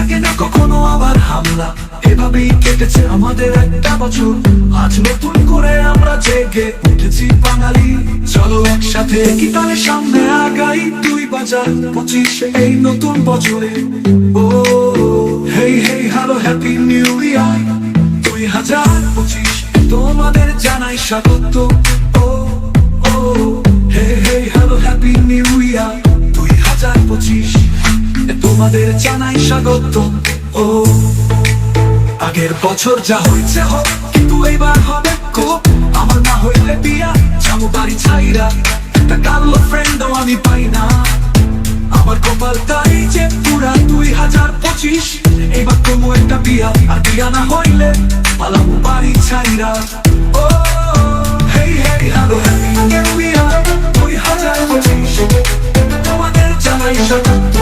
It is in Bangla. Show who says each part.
Speaker 1: লাগে না কখনো আবার হামলা। এভাবেই কেটেছে আমাদের একটা বছর, আজ নতুন করে আমরা জেগে উঠেছি বাঙালি। চলো একসাথে একই তালে সামনে আগাই 2025 এই নতুন বছরে। ও hey hey hello happy new year 2025, তোমাদের জানাই স্বাগত। ও ও hey hey hello happy new year 2025, তোমাদের জানাই স্বাগত। ও আগের বছর যা হয়েছে হোক, কিন্তু এবার হবে কোপ। আমার না হইলে বিয়া যাবো বাড়ি ছাইরা, একটা কালো ফ্রেন্ডও আমি পাই না। আমার কপালটাই যে পুরা 2025, এবার কোনো একটা বিয়া, আর বিয়া না হইলে পালাবো বাড়ি ছাইরা। ও hey hey hello happy new year 2025, তোমাদের জানাই স্বাগত।